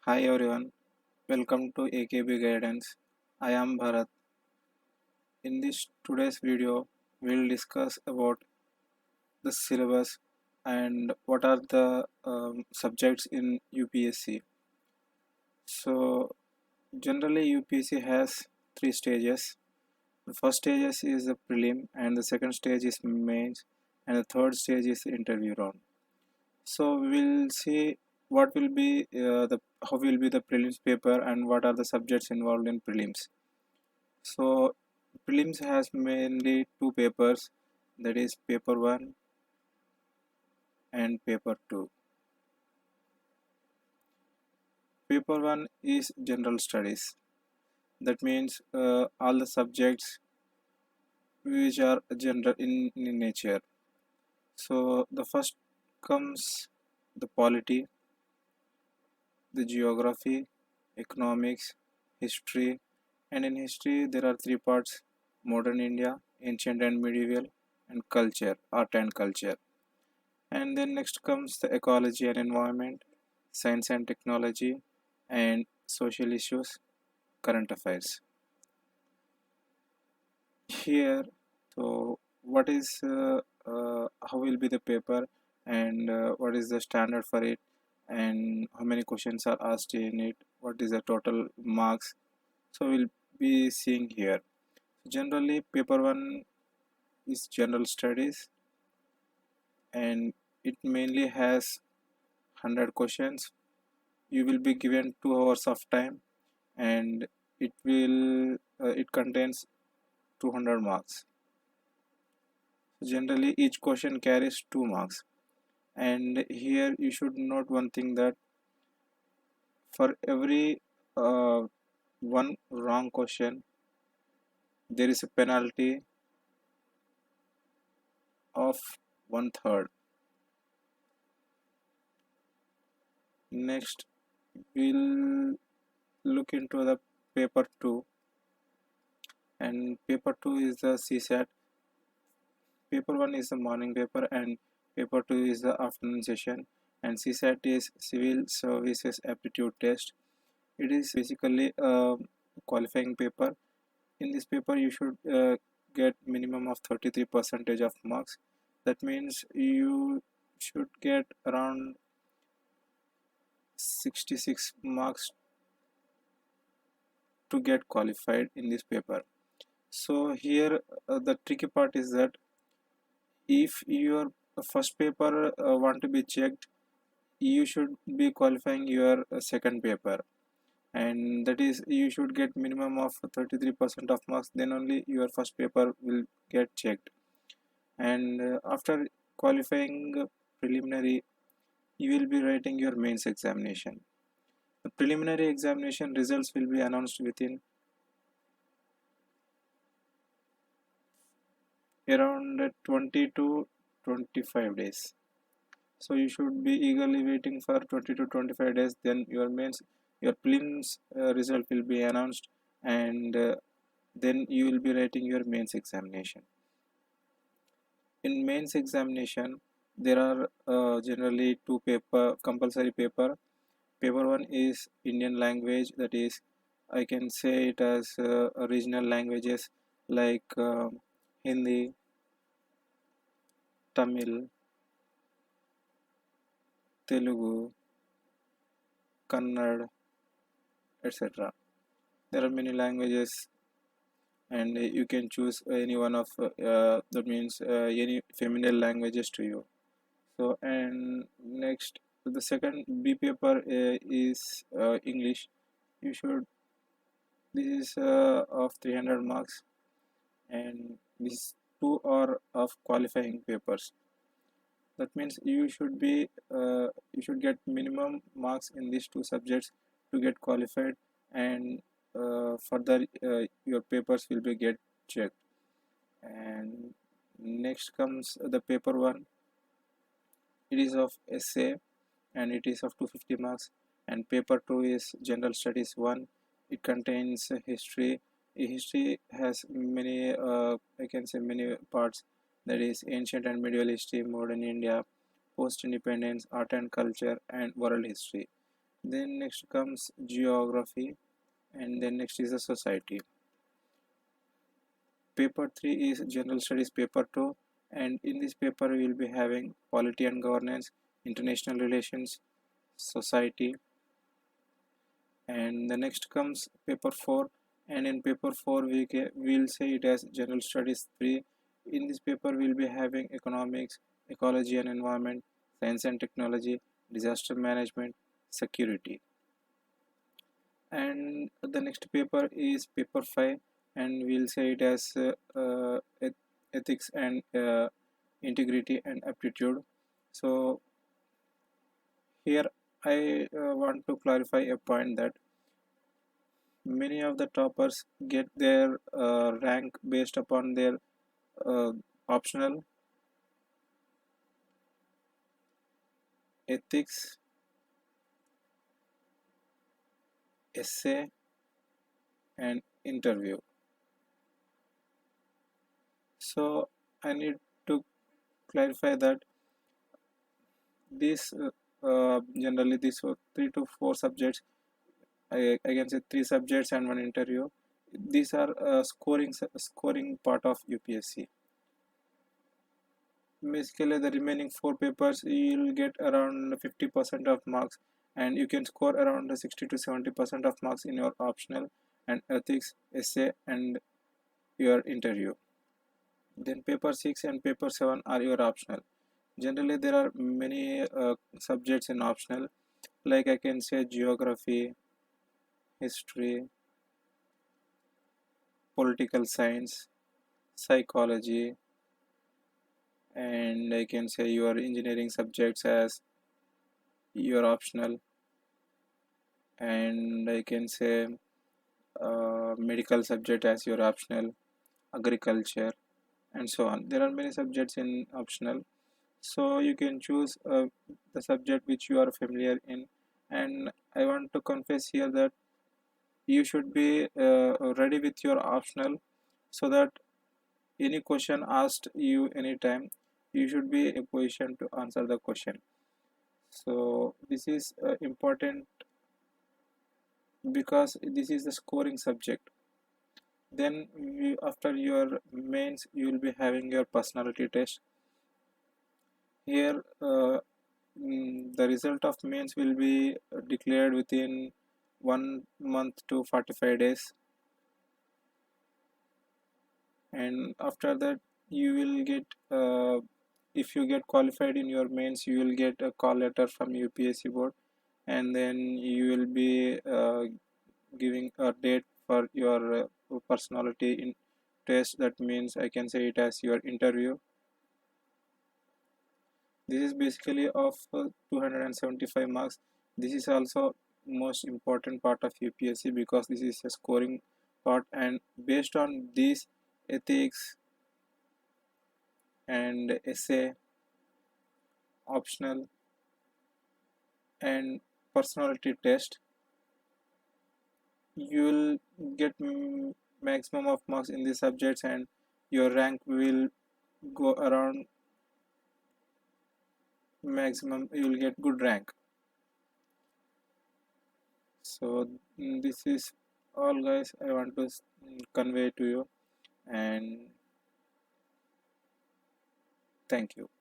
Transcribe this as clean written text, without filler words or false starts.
Hi everyone, welcome to AKB Guidance. I am Bharat. In this today's video, we'll discuss about the syllabus and what are the subjects in UPSC. So generally UPSC has three stages. The first stage is the prelim, and the second stage is mains, and the third stage is the interview round. So we'll see what will be the how will be the prelims paper and what are the subjects involved in prelims. So prelims has mainly two papers, that is paper 1 and paper 2. Paper 1 is general studies. That means all the subjects which are general in nature. So the first comes the polity, the geography, economics, history, and in history there are three parts: modern India, ancient and medieval, and culture, art and culture. And then next comes the ecology and environment, science and technology, and social issues, current affairs. Here, so what is how will be the paper, and what is the standard for it, and how many questions are asked in it, what is the total marks. So we'll be seeing here. Generally, paper 1 is general studies, and it mainly has 100 questions. You will be given 2 hours of time, and it contains 200 marks. Generally each question carries 2 marks, and here you should note one thing, that for every one wrong question there is a penalty of one third. Next we'll look into the paper 2, and paper 2 is the CSAT. Paper 1 is the morning paper, and paper 2 is the afternoon session, and CSAT is Civil Services Aptitude Test. It is basically a qualifying paper. In this paper you should get minimum of 33 percentage of marks. That means you should get around 66 marks to get qualified in this paper. So here the tricky part is that if your first paper want to be checked, you should be qualifying your second paper, and that is you should get minimum of 33% of marks, then only your first paper will get checked. And after qualifying preliminary, you will be writing your mains examination. The preliminary examination results will be announced within around 20 to 25 days. So you should be eagerly waiting for 20 to 25 days, then your prelims result will be announced, and then you will be writing your mains examination. In mains examination there are generally two compulsory paper. Paper 1 is Indian language, that is I can say it as regional languages like Hindi, Tamil, Telugu, Kannada, etc. There are many languages, and you can choose any one of that means any familiar languages to you. So and next, the second B paper is English. You should This is of 300 marks, and these two are of qualifying papers. That means you should get minimum marks in these two subjects to get qualified, and further your papers will be get checked. And next comes the paper 1. It is of essay, and it is of 250 marks. And paper 2 is general studies 1. It contains history. History has many I can say many parts, that is ancient and medieval history, modern India, post independence, art and culture, and world history. Then next comes geography, and then next is the society. Paper 3 is general studies paper 2, and in this paper we will be having polity and governance, international relations, society. And the next comes paper 4, and in paper 4 we'll say it as general studies 3. In this paper we'll be having economics, ecology and environment, science and technology, disaster management, security. And the next paper is paper 5, and we'll say it as ethics and integrity and aptitude. So here I want to clarify a point that many of the toppers get their rank based upon their uh, optional ethics, essay and interview. So I need to clarify that these generally these 3 to 4 subjects, I can say 3 subjects and 1 interview. These are scoring part of UPSC. Basically, the remaining 4 papers you'll get around 50% of marks, and you can score around 60 to 70% of marks in your optional and ethics, essay, and your interview. Then paper 6 and paper 7 are your optional. Generally, there are many subjects in optional, like I can say geography, history, political science, psychology, and I can say your engineering subjects as your optional, and I can say medical subject as your optional, agriculture, and so on. There are many subjects in optional, so you can choose the subject which you are familiar in. And I want to confess here that you should be ready with your optional, so that any question asked you anytime, you should be in a position to answer the question. So this is important because this is the scoring subject. Then after your mains you will be having your personality test. Here the result of mains will be declared within 1 month to 45 days, and after that you will get if you get qualified in your mains, you will get a call letter from UPSC board, and then you will be giving a date for your personality in test. That means I can say it as your interview. This is basically of 275 marks. This is also most important part of UPSC because this is a scoring part, and based on this ethics and essay, optional and personality test, you will get maximum of marks in these subjects, and your rank will go around maximum, you will get good rank. So this is all guys I want to convey to you, and thank you.